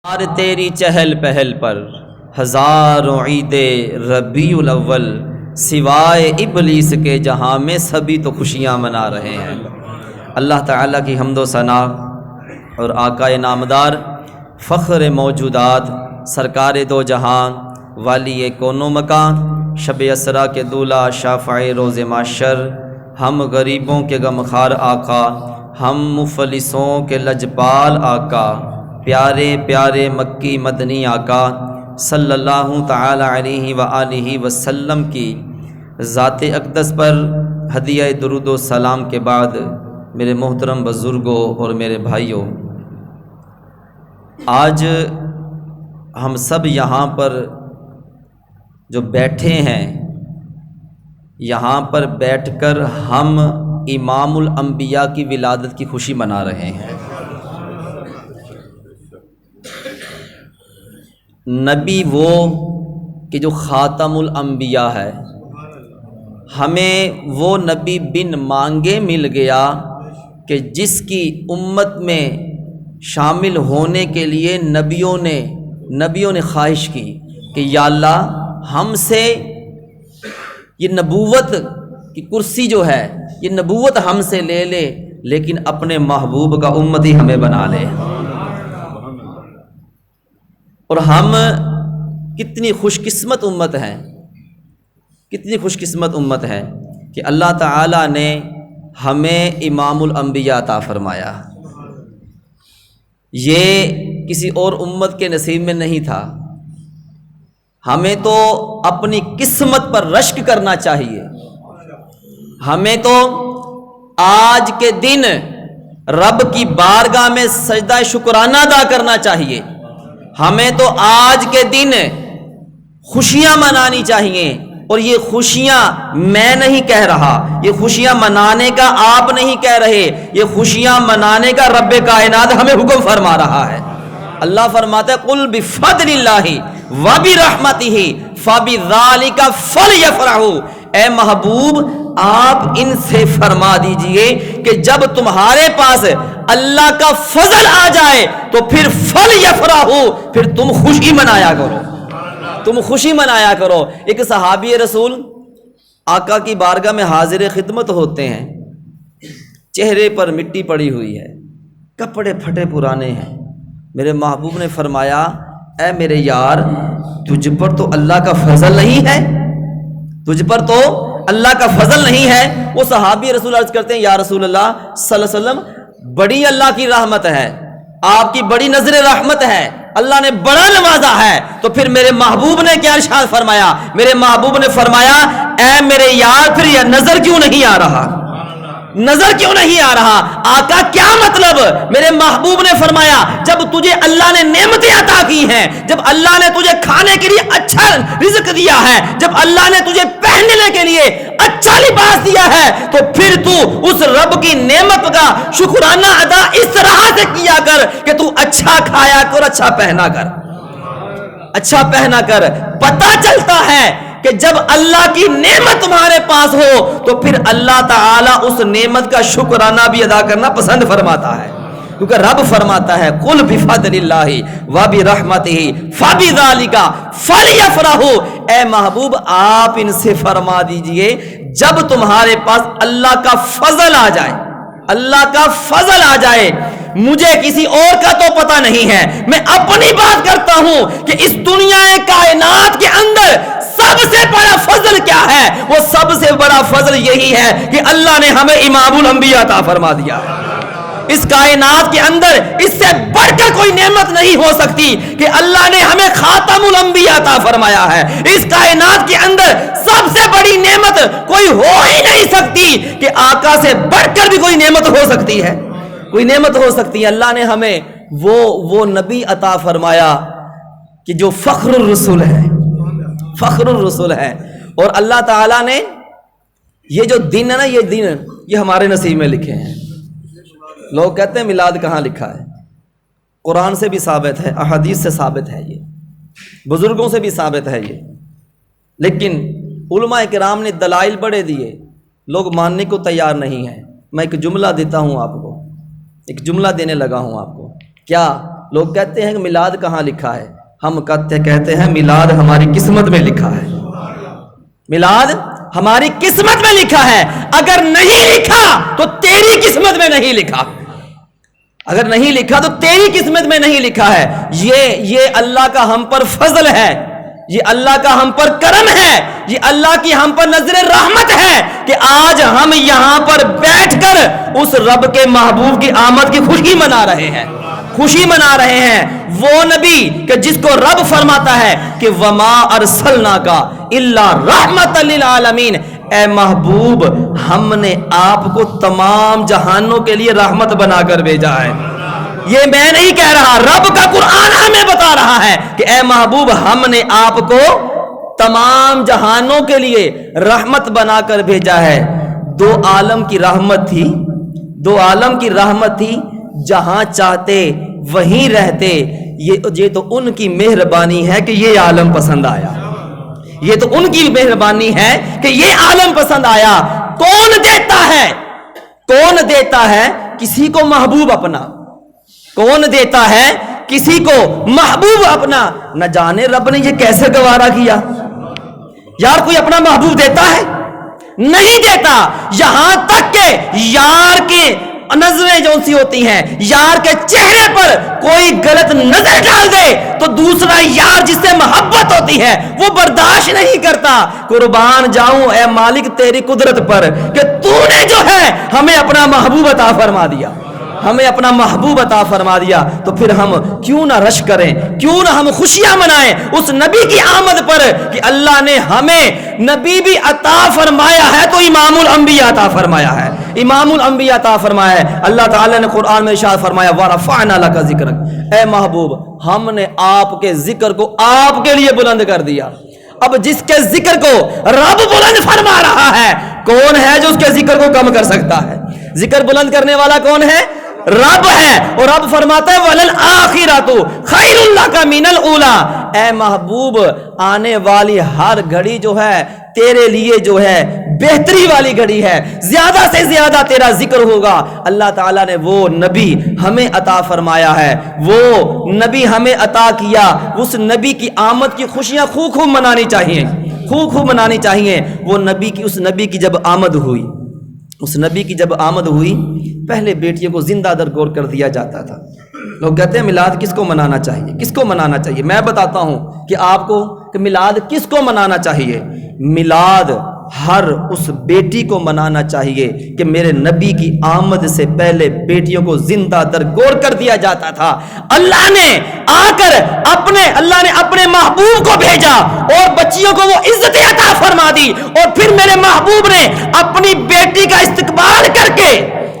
اور تیری چہل پہل پر ہزاروں عید ربیع الاول سوائے ابلیس کے جہاں میں سبھی تو خوشیاں منا رہے ہیں۔ اللہ تعالیٰ کی حمد و ثنا اور آقا نامدار فخر موجودات سرکار دو جہاں والی کون و مکان شب اسرا کے دولہ شافع روز محشر ہم غریبوں کے غمخوار آقا، ہم مفلسوں کے لجپال آقا، پیارے پیارے مکی مدنی آقا صلی اللہ تعالی علیہ وآلہ وسلم کی ذات اقدس پر ہدیہ درود و سلام کے بعد میرے محترم بزرگوں اور میرے بھائیوں، آج ہم سب یہاں پر جو بیٹھے ہیں، یہاں پر بیٹھ کر ہم امام الانبیاء کی ولادت کی خوشی منا رہے ہیں۔ نبی وہ کہ جو خاتم الانبیاء ہے، ہمیں وہ نبی بن مانگے مل گیا کہ جس کی امت میں شامل ہونے کے لیے نبیوں نے خواہش کی کہ یا اللہ ہم سے یہ نبوت کی کرسی جو ہے، یہ نبوت ہم سے لے لے، لیکن اپنے محبوب کا امتی ہمیں بنا لے۔ اور ہم کتنی خوش قسمت امت ہیں، کتنی خوش قسمت امت ہے کہ اللہ تعالیٰ نے ہمیں امام الانبیاء عطا فرمایا۔ یہ کسی اور امت کے نصیب میں نہیں تھا۔ ہمیں تو اپنی قسمت پر رشک کرنا چاہیے۔ ہمیں تو آج کے دن رب کی بارگاہ میں سجدہ شکرانہ ادا کرنا چاہیے۔ ہمیں تو آج کے دن خوشیاں منانی چاہیے، اور یہ خوشیاں میں نہیں کہہ رہا، یہ خوشیاں منانے کا آپ نہیں کہہ رہے، یہ خوشیاں منانے کا رب کائنات ہمیں حکم فرما رہا ہے۔ اللہ فرماتا ہے قل بفضل اللہ وبرحمتہ فبذالک فلیفرحوا، اے محبوب آپ ان سے فرما دیجئے کہ جب تمہارے پاس اللہ کا فضل آ جائے تو پھر فلیفرحوا، پھر تم خوشی منایا کرو، تم خوشی منایا کرو۔ ایک صحابی رسول آقا کی بارگاہ میں حاضر خدمت ہوتے ہیں، چہرے پر مٹی پڑی ہوئی ہے، کپڑے پھٹے پرانے ہیں۔ میرے محبوب نے فرمایا اے میرے یار، تجھ پر تو اللہ کا فضل نہیں ہے، تجھ پر تو اللہ کا فضل نہیں ہے۔ وہ صحابی رسول عرض کرتے ہیں یا رسول اللہ صلی اللہ علیہ وسلم، بڑی اللہ کی رحمت ہے، آپ کی بڑی نظر رحمت ہے، اللہ نے بڑا نوازا ہے۔ تو پھر میرے محبوب نے کیا ارشاد فرمایا؟ میرے محبوب نے فرمایا اے میرے یار، پھر یہ نظر کیوں نہیں آ رہا؟ نظر کیوں نہیں آ رہا؟ آقا کیا مطلب؟ میرے محبوب نے فرمایا جب تجھے اللہ نے نعمتیں عطا کی ہیں، جب اللہ نے تجھے کھانے کے لیے اچھا رزق دیا ہے، جب اللہ نے تجھے پہننے کے لیے اچھا لباس دیا ہے، تو پھر تو اس رب کی نعمت کا شکرانہ ادا اس طرح سے کیا کر کہ تو اچھا کھایا کر، اچھا پہنا کر، اچھا پہنا کر۔ پتہ چلتا ہے کہ جب اللہ کی نعمت تمہارے پاس ہو تو پھر اللہ تعالیٰ اس نعمت کا شکرانہ بھی ادا کرنا پسند فرماتا ہے، کیونکہ رب فرماتا ہے قل بفضل اللہ وبرحمتہ فبذالک فلیفرحوا، اے محبوب آپ ان سے فرما دیجئے جب تمہارے پاس اللہ کا فضل آ جائے، اللہ کا فضل آ جائے۔ مجھے کسی اور کا تو پتہ نہیں ہے، میں اپنی بات کرتا ہوں کہ اس دنیا کائنات کے اندر سب سے بڑا فضل کیا ہے؟ وہ سب سے بڑا فضل یہی ہے کہ اللہ نے ہمیں امام الانبیاء عطا فرما دیا ہے۔ اس کائنات کے اندر اس سے بڑھ کر کوئی نعمت نہیں ہو سکتی کہ اللہ نے ہمیں خاتم الانبیاء عطا فرمایا ہے۔ اس کائنات کے اندر سب سے بڑی نعمت کوئی ہو ہی نہیں سکتی کہ آقا سے بڑھ کر بھی کوئی نعمت ہو سکتی ہے، کوئی نعمت ہو سکتی ہے۔ اللہ نے ہمیں وہ نبی عطا فرمایا کہ جو فخر الرسول ہے، فخر الرسول ہے۔ اور اللہ تعالیٰ نے یہ جو دن ہے نا، یہ دن یہ ہمارے نصیب میں لکھے ہیں۔ لوگ کہتے ہیں میلاد کہاں لکھا ہے؟ قرآن سے بھی ثابت ہے، احادیث سے ثابت ہے، یہ بزرگوں سے بھی ثابت ہے یہ، لیکن علماء کرام نے دلائل بڑے دیے، لوگ ماننے کو تیار نہیں ہیں۔ میں ایک جملہ دیتا ہوں آپ کو، ایک جملہ دینے لگا ہوں آپ کو، کیا لوگ کہتے ہیں کہ میلاد کہاں لکھا ہے؟ ہم کہتے ہیں میلاد ہماری قسمت میں لکھا ہے، میلاد ہماری قسمت میں لکھا ہے۔ اگر نہیں لکھا تو تیری قسمت میں نہیں لکھا، اگر نہیں لکھا تو تیری قسمت میں نہیں لکھا ہے۔ یہ اللہ کا ہم پر فضل ہے، یہ اللہ کا ہم پر کرم ہے، یہ اللہ کی ہم پر نظر رحمت ہے کہ آج ہم یہاں پر بیٹھ کر اس رب کے محبوب کی آمد کی خوشی منا رہے ہیں، خوشی منا رہے ہیں۔ وہ نبی کہ جس کو رب فرماتا ہے کہ وما ارسلناک الا رحمت للعالمین، اے محبوب ہم نے آپ کو تمام جہانوں کے لیے رحمت بنا کر بھیجا ہے۔ یہ میں نہیں کہہ رہا، رب کا قرآن ہمیں بتا رہا ہے کہ اے محبوب ہم نے آپ کو تمام جہانوں کے لیے رحمت بنا کر بھیجا ہے۔ دو عالم کی رحمت تھی، دو عالم کی رحمت تھی، جہاں چاہتے وہیں رہتے۔ یہ تو ان کی مہربانی ہے کہ یہ عالم پسند آیا، یہ تو ان کی مہربانی ہے کہ یہ عالم پسند آیا۔ کون دیتا ہے؟ کون دیتا ہے کسی کو محبوب اپنا؟ کون دیتا ہے کسی کو محبوب اپنا؟ نہ جانے رب نے یہ کیسے گوارا کیا۔ یار کوئی اپنا محبوب دیتا ہے؟ نہیں دیتا۔ یہاں تک کہ یار کے نظریں جو سی ہوتی ہیں، یار کے چہرے پر کوئی غلط نظر ڈال دے تو دوسرا یار جس سے محبت ہوتی ہے وہ برداشت نہیں کرتا۔ قربان جاؤں اے مالک تیری قدرت پر کہ تو نے جو ہے ہمیں اپنا محبوب عطا فرما دیا، ہمیں اپنا محبوب عطا فرما دیا، تو پھر ہم کیوں نہ رش کریں، کیوں نہ ہم خوشیاں منائیں اس نبی کی آمد پر کہ اللہ نے ہمیں نبی بھی عطا فرمایا ہے تو امام الانبیاء عطا فرمایا ہے، امام الانبیاء عطا فرمایا ہے۔ اللہ تعالیٰ نے قرآن میں ارشاد فرمایا وَرَفَعْنَا لَكَ ذِكْرَكَ، اے محبوب ہم نے آپ کے ذکر کو آپ کے لیے بلند کر دیا۔ اب جس کے ذکر کو رب بلند فرما رہا ہے، کون ہے جو اس کے ذکر کو کم کر سکتا ہے؟ ذکر بلند کرنے والا کون ہے؟ رب ہے۔ اور رب فرماتا ہے وَلَلْآخِرَةُ خَيْرٌ لَكَ مِنَ الْأُولَىٰ، اے محبوب آنے والی ہر گھڑی جو ہے تیرے لیے جو ہے بہتری والی گھڑی ہے، زیادہ سے زیادہ تیرا ذکر ہوگا۔ اللہ تعالیٰ نے وہ نبی ہمیں عطا فرمایا ہے، وہ نبی ہمیں عطا کیا، اس نبی کی آمد کی خوشیاں خوب خوب منانی چاہیے، خوب خوب منانی چاہیے۔ وہ نبی کی، اس نبی کی جب آمد ہوئی، اس نبی کی جب آمد ہوئی پہلے بیٹیوں کو زندہ درگور کر دیا جاتا تھا۔ لوگ کہتے ہیں میلاد کس کو منانا چاہیے، کس کو منانا چاہیے؟ میں بتاتا ہوں کہ آپ کو کہ میلاد کس کو منانا چاہیے۔ میلاد ہر اس بیٹی کو منانا چاہیے کہ میرے نبی کی آمد سے پہلے بیٹیوں کو زندہ درگور کر دیا جاتا تھا۔ اللہ نے آ کر اللہ نے اپنے محبوب کو بھیجا اور بچیوں کو وہ عزت عطا فرما دی، اور پھر میرے محبوب نے اپنی بیٹی کا استقبال کر کے،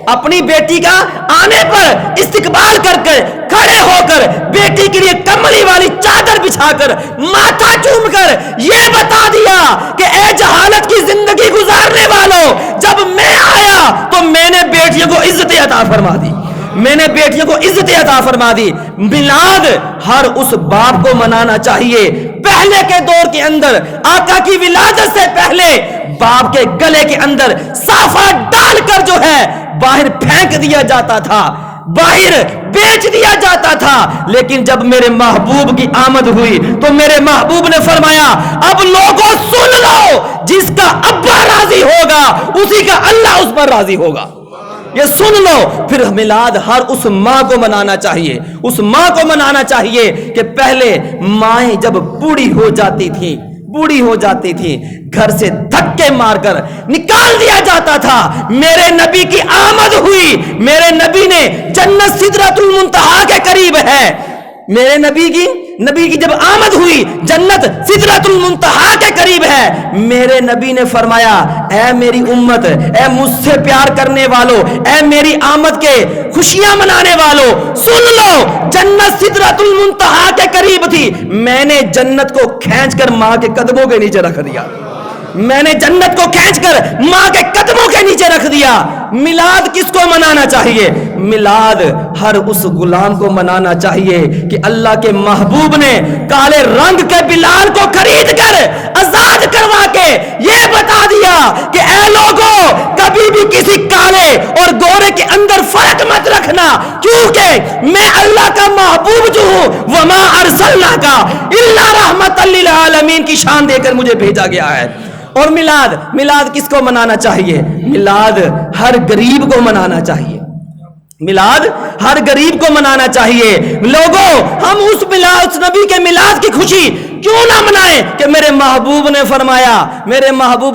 اپنی بیٹی کا آنے پر استقبال کر کے کھڑے ہو کر بیٹی کے لیے کملی والی چادر بچھا کر ماتھا چوم کر یہ بتا دیا کہ اے جہالت کی زندگی گزارنے والوں، جب میں آیا تو میں نے بیٹیوں کو عزت عطا فرما دی، میں نے بیٹیوں کو عزت عطا فرما دی۔ میلاد ہر اس باپ کو منانا چاہیے۔ پہلے کے دور کے اندر آقا کی ولادت سے پہلے باپ کے گلے کے اندر صافہ ڈال کر جو ہے باہر پھینک دیا جاتا تھا، باہر بیچ دیا جاتا تھا۔ لیکن جب میرے محبوب کی آمد ہوئی تو میرے محبوب نے فرمایا اب لوگوں سن لو، جس کا ابا راضی ہوگا اسی کا اللہ اس پر راضی ہوگا، یہ سن لو۔ پھر میلاد ہر اس ماں کو منانا چاہیے، اس ماں کو منانا چاہیے کہ پہلے مائیں جب بوڑھی ہو جاتی تھیں، بوڑھی ہو جاتی تھی، گھر سے دھکے مار کر نکال دیا جاتا تھا۔ میرے نبی کی آمد ہوئی، میرے نبی نے جنت سدرۃ المنتہا کے قریب ہے، میرے نبی کی جب آمد ہوئی جنت سدرۃ المنتہا کے قریب ہے، میرے نبی نے فرمایا اے میری امت، اے مجھ سے پیار کرنے والوں، اے میری آمد کے خوشیاں منانے والوں، سن لو جنت سدرۃ المنتہا کے قریب تھی، میں نے جنت کو کھینچ کر ماں کے قدموں کے نیچے رکھ دیا، میں نے جنت کو کھینچ کر ماں کے قدموں کے نیچے رکھ دیا۔ میلاد کس کو منانا چاہیے؟ میلاد ہر اس غلام کو منانا چاہیے کہ اللہ کے محبوب نے کالے رنگ کے بلال کو خرید کر آزاد کروا کے یہ بتا دیا کہ اے لوگوں، کبھی بھی کسی کالے اور گورے کے اندر فرق مت رکھنا، کیونکہ میں اللہ کا محبوب جو ہوں، وما ارسلناک الا رحمۃ للعالمین کی شان دے کر مجھے بھیجا گیا ہے۔ اور میلاد کس کو منانا چاہیے؟ میلاد ہر غریب کو منانا چاہیے۔ میلاد ہر غریب کو منانا چاہیے۔ لوگوں، ہم اس نبی کے میلاد کی خوشی کیوں نہ منائیں کہ میرے محبوب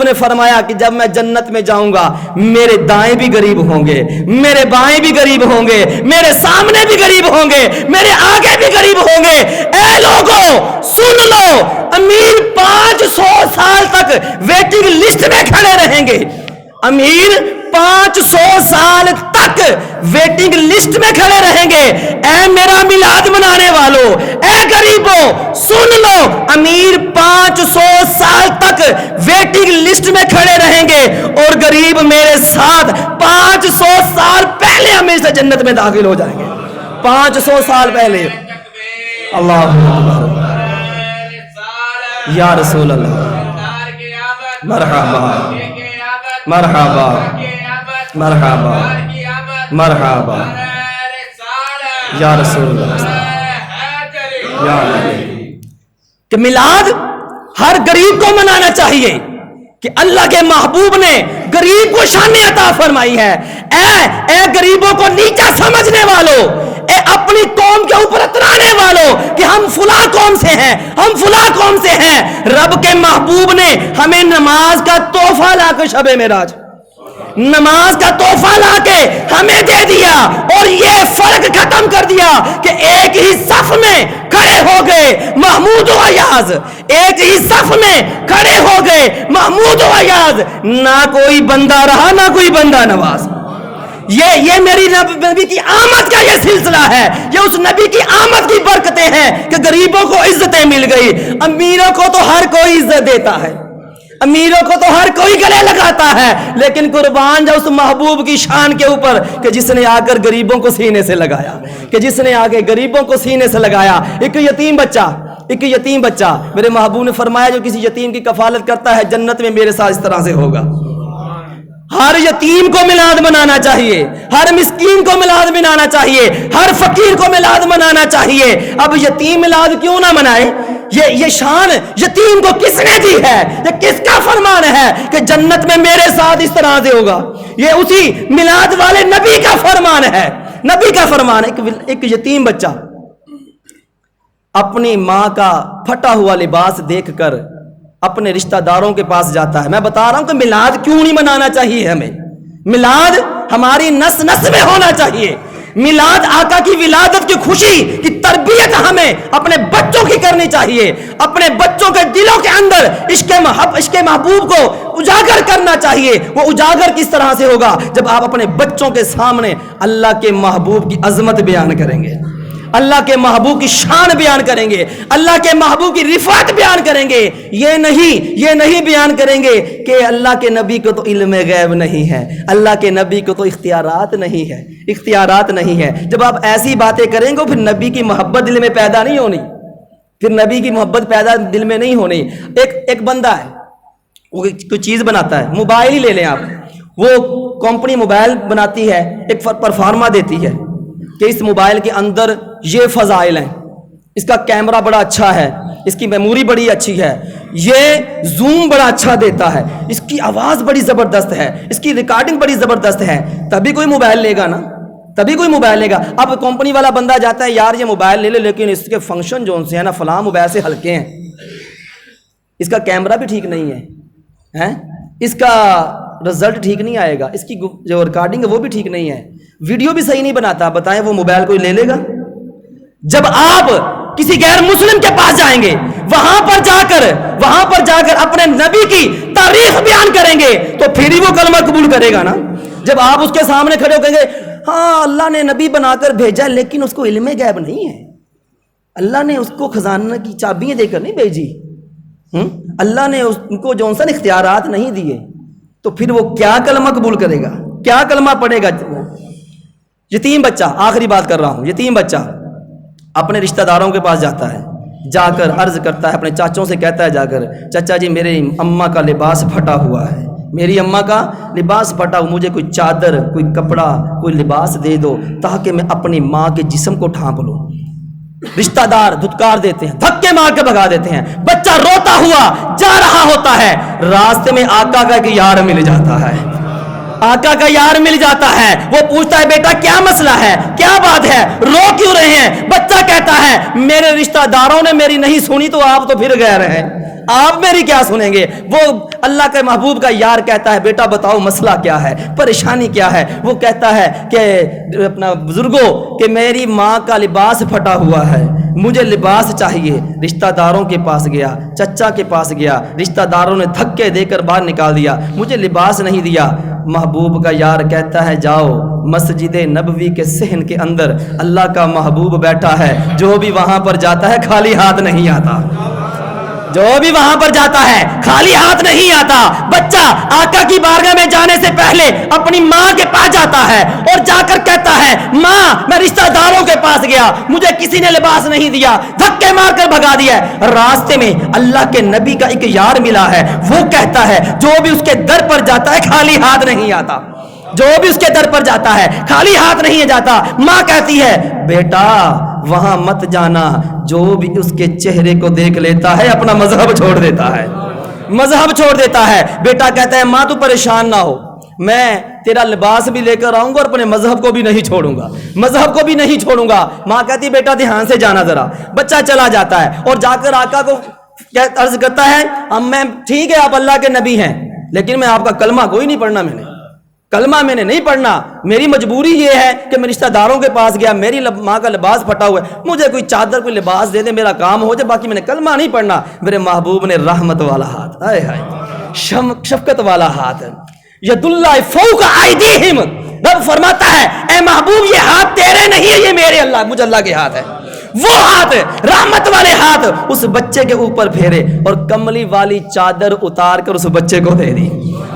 نے فرمایا کہ جب میں جنت میں جاؤں گا میرے دائیں بھی غریب ہوں گے، میرے بائیں بھی غریب ہوں گے، میرے سامنے بھی غریب ہوں گے، میرے آگے بھی غریب ہوں گے۔ اے لوگوں سن لو، امیر 500 سال تک ویٹنگ لسٹ میں کھڑے رہیں گے۔ امیر 500 سال تک ویٹنگ لسٹ میں کھڑے رہیں گے۔ اے میرا میلاد منانے والوں، اے غریبوں سن لو، امیر 500 سال تک ویٹنگ لسٹ میں کھڑے رہیں گے اور غریب میرے ساتھ 500 سال پہلے ہمیں سے جنت میں داخل ہو جائیں گے۔ 500 سال پہلے۔ اللہ یا رسول اللہ، مرحبا مرحبا مرحبا مرحبا یا رسول اللہ یا نبی۔ کہ میلاد ہر غریب کو منانا چاہیے کہ اللہ کے محبوب نے غریب کو شان عطا فرمائی ہے۔ اے غریبوں کو نیچا سمجھنے والوں، اے اپنی قوم کے اوپر اترانے والوں کہ ہم فلاں قوم سے ہیں، ہم فلاں قوم سے ہیں، رب کے محبوب نے ہمیں نماز کا تحفہ لا کے شب معراج، نماز کا تحفہ لا کے ہمیں دے دیا اور یہ فرق ختم کر دیا کہ ایک ہی صف میں کھڑے ہو گئے محمود و ایاز، ایک ہی صف میں کھڑے ہو گئے محمود و ایاز، نہ کوئی بندہ رہا نہ کوئی بندہ نواز۔ یہ میری نبی کی آمد کا یہ سلسلہ ہے، یہ اس نبی کی آمد کی برکتیں ہیں کہ غریبوں کو عزتیں مل گئی۔ امیروں کو تو ہر کوئی عزت دیتا ہے، امیروں کو تو ہر کوئی گلے لگاتا ہے، لیکن قربان جا اس محبوب کی شان کے اوپر کہ جس نے آ کر غریبوں کو سینے سے لگایا، کہ جس نے آ کے غریبوں کو سینے سے لگایا۔ ایک یتیم بچہ میرے محبوب نے فرمایا جو کسی یتیم کی کفالت کرتا ہے جنت میں میرے ساتھ اس طرح سے ہوگا۔ ہر یتیم کو میلاد منانا چاہیے، ہر مسکین کو میلاد منانا چاہیے، ہر فقیر کو میلاد منانا چاہیے۔ اب یتیم میلاد کیوں نہ منائے؟ یہ شان یتیم کو کس نے دی ہے؟ یہ کس کا فرمان ہے کہ جنت میں میرے ساتھ اس طرح سے ہوگا؟ یہ اسی میلاد والے نبی کا فرمان ہے، نبی کا فرمان ہے۔ ایک یتیم بچہ اپنی ماں کا پھٹا ہوا لباس دیکھ کر اپنے رشتہ داروں کے پاس جاتا ہے۔ میں بتا رہا ہوں کہ میلاد کیوں نہیں منانا چاہیے ہمیں۔ میلاد ہماری نس نس میں ہونا چاہیے۔ میلاد آقا کی ولادت کی خوشی کی تربیت ہمیں اپنے بچوں کی کرنی چاہیے، اپنے بچوں کے دلوں کے اندر عشق محبوب کو اجاگر کرنا چاہیے۔ وہ اجاگر کس طرح سے ہوگا؟ جب آپ اپنے بچوں کے سامنے اللہ کے محبوب کی عظمت بیان کریں گے، اللہ کے محبوب کی شان بیان کریں گے، اللہ کے محبوب کی رفعت بیان کریں گے۔ یہ نہیں بیان کریں گے کہ اللہ کے نبی کو تو علم غیب نہیں ہے، اللہ کے نبی کو تو اختیارات نہیں ہے۔ جب آپ ایسی باتیں کریں گے پھر نبی کی محبت دل میں پیدا نہیں ہونی، پھر نبی کی محبت پیدا دل میں نہیں ہونی۔ ایک بندہ ہے، وہ کوئی چیز بناتا ہے، موبائل ہی لے لیں آپ، وہ کمپنی موبائل بناتی ہے، ایک پرفارما دیتی ہے کہ اس موبائل کے اندر یہ فضائل ہیں، اس کا کیمرہ بڑا اچھا ہے، اس کی میموری بڑی اچھی ہے، یہ زوم بڑا اچھا دیتا ہے، اس کی آواز بڑی زبردست ہے، اس کی ریکارڈنگ بڑی زبردست ہے، تبھی کوئی موبائل لے گا نا، تبھی کوئی موبائل لے گا۔ اب کمپنی والا بندہ جاتا ہے یار یہ موبائل لے لے لیکن اس کے فنکشن جو سے ہیں نا فلاں موبائل سے ہلکے ہیں، اس کا کیمرہ بھی ٹھیک نہیں ہے، اس کا رزلٹ ٹھیک نہیں آئے گا، اس کی جو ریکارڈنگ ہے وہ بھی ٹھیک نہیں ہے، ویڈیو بھی صحیح نہیں بناتا، بتائیں وہ موبائل کوئی لے لے گا؟ جب آپ کسی غیر مسلم کے پاس جائیں گے وہاں پر جا کر اپنے نبی کی تعریف بیان کریں گے تو پھر ہی وہ کلمہ قبول کرے گا نا۔ جب آپ اس کے سامنے کھڑے ہو کہیں گے ہاں اللہ نے نبی بنا کر بھیجا لیکن اس کو علم غیب نہیں ہے، اللہ نے اس کو خزانہ کی چابیاں دے کر نہیں بھیجی، اللہ نے ان کو جو انسان اختیارات نہیں دیے تو پھر وہ کیا کلمہ قبول کرے گا, کیا کلمہ پڑھے گا؟ یتیم بچہ, آخری بات کر رہا ہوں, یتیم بچہ اپنے رشتہ داروں کے پاس جاتا ہے, جا کر عرض کرتا ہے, اپنے چاچوں سے کہتا ہے جا کر, چچا جی میرے اماں کا لباس پھٹا ہوا ہے, میری اماں کا لباس پھٹا ہوا, مجھے کوئی چادر, کوئی کپڑا, کوئی لباس دے دو تاکہ میں اپنی ماں کے جسم کو ڈھانپ لوں. رشتہ دار دھتکار دیتے ہیں, دھکے مار کے بھگا دیتے ہیں. بچہ روتا ہوا جا رہا ہوتا ہے, راستے میں آقا کا ایک یار مل جاتا ہے, آقا کا یار مل جاتا ہے. وہ پوچھتا ہے بیٹا کیا مسئلہ ہے, کیا بات ہے, رو کیوں رہے ہیں؟ بچہ کہتا ہے میرے رشتہ داروں نے میری نہیں سنی تو آپ تو پھر گئے رہے, آپ میری کیا سنیں گے؟ وہ اللہ کے محبوب کا یار کہتا ہے بیٹا بتاؤ مسئلہ کیا ہے, پریشانی کیا ہے؟ وہ کہتا ہے کہ اپنا بزرگوں کہ میری ماں کا لباس پھٹا ہوا ہے, مجھے لباس چاہیے. رشتہ داروں کے پاس گیا, چچا کے پاس گیا, رشتہ داروں نے دھکے دے کر باہر نکال دیا, مجھے لباس نہیں دیا. محبوب کا یار کہتا ہے جاؤ مسجد نبوی کے صحن کے اندر اللہ کا محبوب بیٹھا ہے, جو بھی وہاں پر جاتا ہے خالی ہاتھ نہیں آتا, جو بھی وہاں پر جاتا ہے خالی ہاتھ نہیں آتا. بچہ آقا کی بارگاہ میں جانے سے پہلے اپنی ماں کے پاس جاتا ہے اور جا کر کہتا ہے ماں میں رشتہ داروں کے پاس گیا, مجھے کسی نے لباس نہیں دیا, دھکے مار کر بھگا دیا. راستے میں اللہ کے نبی کا ایک یار ملا ہے, وہ کہتا ہے جو بھی اس کے در پر جاتا ہے خالی ہاتھ نہیں آتا, جو بھی اس کے در پر جاتا ہے خالی ہاتھ نہیں جاتا. ماں کہتی ہے بیٹا وہاں مت جانا, جو بھی اس کے چہرے کو دیکھ لیتا ہے اپنا مذہب چھوڑ دیتا ہے, مذہب چھوڑ دیتا ہے. بیٹا کہتا ہے ماں تو پریشان نہ ہو, میں تیرا لباس بھی لے کر آؤں گا اور اپنے مذہب کو بھی نہیں چھوڑوں گا, مذہب کو بھی نہیں چھوڑوں گا. ماں کہتی بیٹا دھیان سے جانا ذرا. بچہ چلا جاتا ہے اور جا کر آقا کو عرض کرتا ہے اب میں ٹھیک ہے آپ اللہ کے نبی ہیں لیکن میں آپ کا کلمہ کوئی نہیں پڑھنا, میں نے کلمہ میں نے نہیں پڑھنا, میری مجبوری یہ ہے کہ میں رشتہ داروں کے پاس گیا, میری ماں کا لباس پھٹا ہوا ہے, مجھے کوئی چادر کوئی لباس دے دے میرا کام ہو جائے, باقی میں نے کلمہ نہیں پڑھنا. میرے محبوب نے رحمت والا ہاتھ, ہائے ہائے شفقت والا ہاتھ, ید اللہ فوق ایدیہم, رب فرماتا ہے اے محبوب یہ ہاتھ تیرے نہیں ہے, یہ میرے اللہ, مجھے اللہ کے ہاتھ ہے. وہ ہاتھ رحمت والے ہاتھ اس بچے کے اوپر پھیرے اور کملی والی چادر اتار کر اس بچے کو دے دی,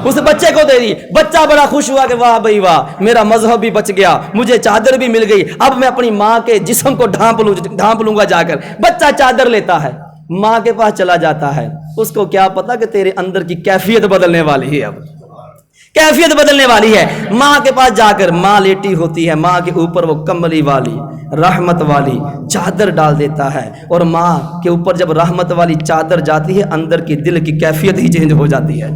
اس بچے کو دے دی. بچہ بڑا خوش ہوا کہ واہ بھائی واہ میرا مذہب بھی بچ گیا, مجھے چادر بھی مل گئی, اب میں اپنی ماں کے جسم کو ڈھانپ لوں گا جا کر. بچہ چادر لیتا ہے, ماں کے پاس چلا جاتا ہے. اس کو کیا پتا کہ تیرے اندر کی کیفیت بدلنے والی ہے, اب کیفیت بدلنے والی ہے. ماں کے پاس جا کر ماں لیٹی ہوتی ہے, ماں کے اوپر وہ کملی والی رحمت والی چادر ڈال دیتا ہے اور ماں کے اوپر جب رحمت والی چادر جاتی ہے اندر کی دل کی کیفیت ہی چینج ہو جاتی ہے,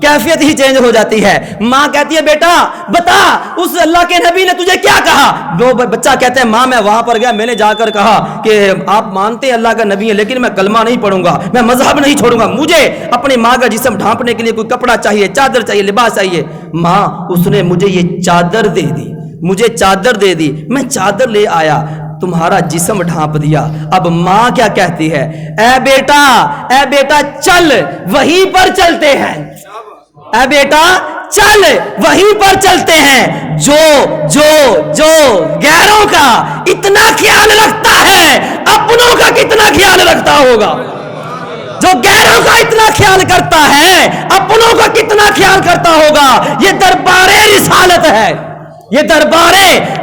کیفیت ہی چینج ہو جاتی ہے. ماں کہتی ہے بیٹا بتا اس اللہ کے نبی نے تجھے کیا کہا؟ وہ بچہ کہتا ہے ماں میں وہاں پر گیا, میں نے جا کر کہا کہ آپ مانتے ہیں اللہ کا نبی ہے لیکن میں کلمہ نہیں پڑھوں گا, میں مذہب نہیں چھوڑوں گا, مجھے اپنی ماں کا جسم ڈھانپنے کے لیے کوئی کپڑا چاہیے, چادر چاہیے, لباس چاہیے. ماں اس نے مجھے یہ چادر دے دی, مجھے چادر دے دی, میں چادر لے آیا, تمہارا جسم ڈھانپ دیا. اب ماں کیا کہتی ہے اے بیٹا چل وہیں پر چلتے ہیں, اے بیٹا چل وہیں پر چلتے ہیں. جو غیروں کا اتنا خیال رکھتا ہے اپنوں کا کتنا خیال رکھتا ہوگا, جو غیروں کا اتنا خیال کرتا ہے اپنوں کا کتنا خیال کرتا ہوگا. یہ دربار رسالت ہے, یہ دربار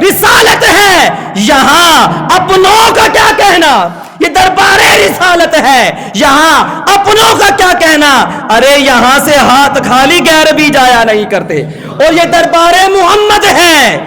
رسالت ہے, یہاں اپنوں کا کیا کہنا, یہ دربار رسالت ہے, یہاں اپنوں کا کیا کہنا. ارے یہاں سے ہاتھ خالی غیر بھی جایا نہیں کرتے, اور یہ دربار محمد ہے,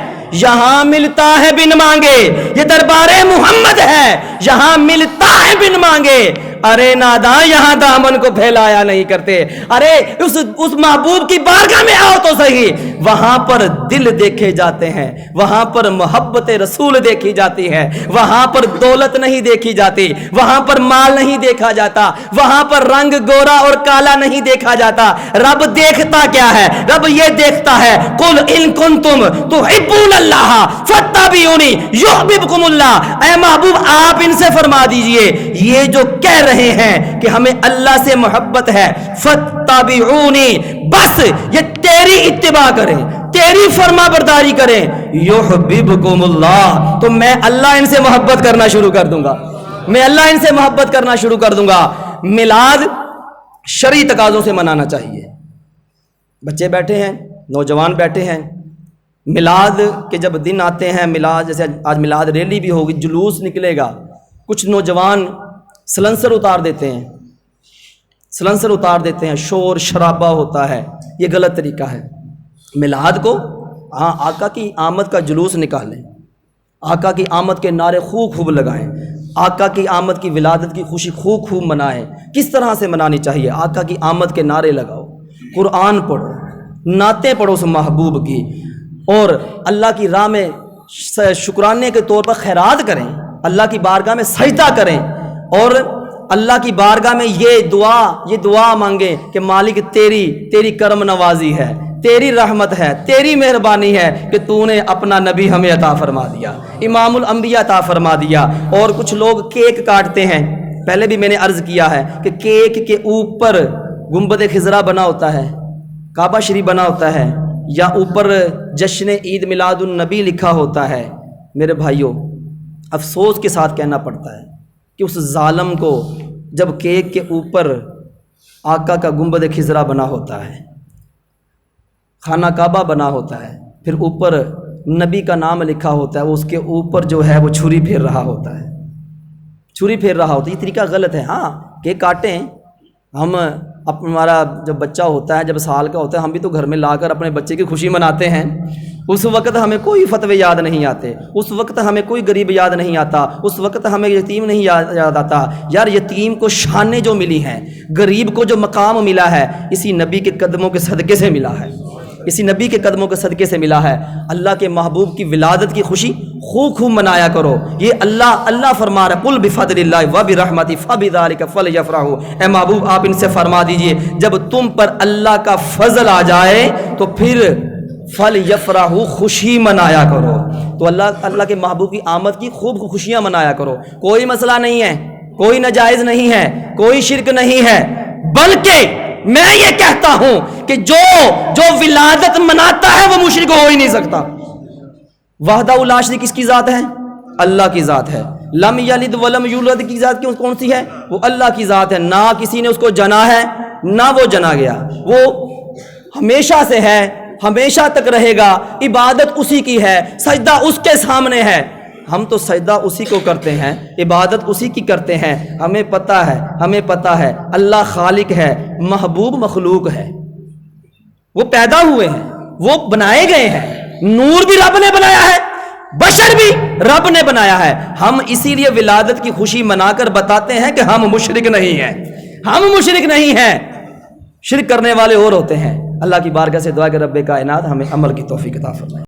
یہاں ملتا ہے بن مانگے. یہ دربار محمد ہے, یہاں ملتا ہے بن مانگے. ارے ناداں یہاں دامن کو پھیلایا نہیں کرتے. ارے اس محبوب کی بارگاہ میں آؤ تو صحیح, وہاں پر دل دیکھے جاتے ہیں, وہاں پر محبت رسول دیکھی جاتی ہے, وہاں پر دولت نہیں دیکھی جاتی, وہاں پر مال نہیں دیکھا جاتا, وہاں پر رنگ گورا اور کالا نہیں دیکھا جاتا. رب دیکھتا کیا ہے؟ رب یہ دیکھتا ہے قل ان کنتم تحبون اللہ فاتبعونی یحببکم اللہ. اے محبوب آپ ان سے فرما دیجئے یہ جو کہہ رہے ہیں کہ ہمیں اللہ سے محبت ہے, فاتبعونی, بس یہ تیری اتباع کریں, تیری فرما برداری کریں, یحببکم اللہ, تو میں اللہ ان سے محبت کرنا شروع کر دوں گا, میں اللہ ان سے محبت کرنا شروع کر دوں گا. میلاد شرعی تقاضوں سے منانا چاہیے. بچے بیٹھے ہیں، نوجوان بیٹھے ہیں، میلاد کے جب دن آتے ہیں، میلاد جیسے آج میلاد ریلی بھی ہوگی، جلوس نکلے گا، کچھ نوجوان سلنسر اتار دیتے ہیں، شور شرابہ ہوتا ہے. یہ غلط طریقہ ہے. میلاد کو آقا کی آمد کا جلوس نکالیں، آقا کی آمد کے نعرے خوب لگائیں، آقا کی آمد کی ولادت کی خوشی خوب منائیں. کس طرح سے منانی چاہیے؟ آقا کی آمد کے نعرے لگاؤ، قرآن پڑھو، نعتیں پڑھو اس محبوب کی، اور اللہ کی راہ میں شکرانے کے طور پر خیرات کریں، اللہ کی بارگاہ میں سجدہ کریں، اور اللہ کی بارگاہ میں یہ دعا مانگیں کہ مالک تیری کرم نوازی ہے، تیری رحمت ہے، تیری مہربانی ہے کہ تو نے اپنا نبی ہمیں عطا فرما دیا، امام الانبیاء عطا فرما دیا. اور کچھ لوگ کیک کاٹتے ہیں. پہلے بھی میں نے عرض کیا ہے کہ کیک کے اوپر گنبد خضرا بنا ہوتا ہے، کعبہ شریف بنا ہوتا ہے، یا اوپر جشن عید میلاد النبی لکھا ہوتا ہے. میرے بھائیوں، افسوس کے ساتھ کہنا پڑتا ہے کہ اس ظالم کو جب کیک کے اوپر آقا کا گنبد خضرا بنا ہوتا ہے، خانہ کعبہ بنا ہوتا ہے، پھر اوپر نبی کا نام لکھا ہوتا ہے، وہ اس کے اوپر جو ہے وہ چھری پھیر رہا ہوتا ہے، یہ طریقہ غلط ہے. ہاں کیک کاٹیں، ہم ہمارا جب بچہ ہوتا ہے، جب سال کا ہوتا ہے، ہم بھی تو گھر میں لا کر اپنے بچے کی خوشی مناتے ہیں. اس وقت ہمیں کوئی فتوے یاد نہیں آتے، اس وقت ہمیں کوئی غریب یاد نہیں آتا، اس وقت ہمیں یتیم نہیں یاد آتا. یار یتیم کو شانیں جو ملی ہیں، غریب کو جو مقام ملا ہے، اسی نبی کے قدموں کے صدقے سے ملا ہے، اللہ کے محبوب کی ولادت کی خوشی خوب منایا کرو. یہ اللہ فرما رہا ہے، قل بفضل اللہ وبرحمتہ فبذلک فلیفرحوا. اے محبوب آپ ان سے فرما دیجئے جب تم پر اللہ کا فضل آ جائے تو پھر فلیفرحوا، خوشی منایا کرو. تو اللہ کے محبوب کی آمد کی خوب خوشیاں منایا کرو. کوئی مسئلہ نہیں ہے، کوئی ناجائز نہیں ہے، کوئی شرک نہیں ہے، بلکہ میں یہ کہتا ہوں کہ جو ولادت مناتا ہے وہ مشرک ہو ہی نہیں سکتا. وحدہ لا شریک کس کی ذات ہے؟ اللہ کی ذات ہے. لم یلد ولم یولد کی ذات کون سی ہے؟ وہ اللہ کی ذات ہے. نہ کسی نے اس کو جنا ہے، نہ وہ جنا گیا، وہ ہمیشہ سے ہے، ہمیشہ تک رہے گا. عبادت اسی کی ہے، سجدہ اس کے سامنے ہے. ہم تو سجدہ اسی کو کرتے ہیں، عبادت اسی کی کرتے ہیں. ہمیں پتہ ہے اللہ خالق ہے، محبوب مخلوق ہے. وہ پیدا ہوئے ہیں، وہ بنائے گئے ہیں. نور بھی رب نے بنایا ہے، بشر بھی رب نے بنایا ہے. ہم اسی لیے ولادت کی خوشی منا کر بتاتے ہیں کہ ہم مشرک نہیں ہیں. شرک کرنے والے اور ہوتے ہیں. اللہ کی بارگاہ سے دعا کہ رب کائنات ہمیں عمل کی توفیق عطا فرمائے.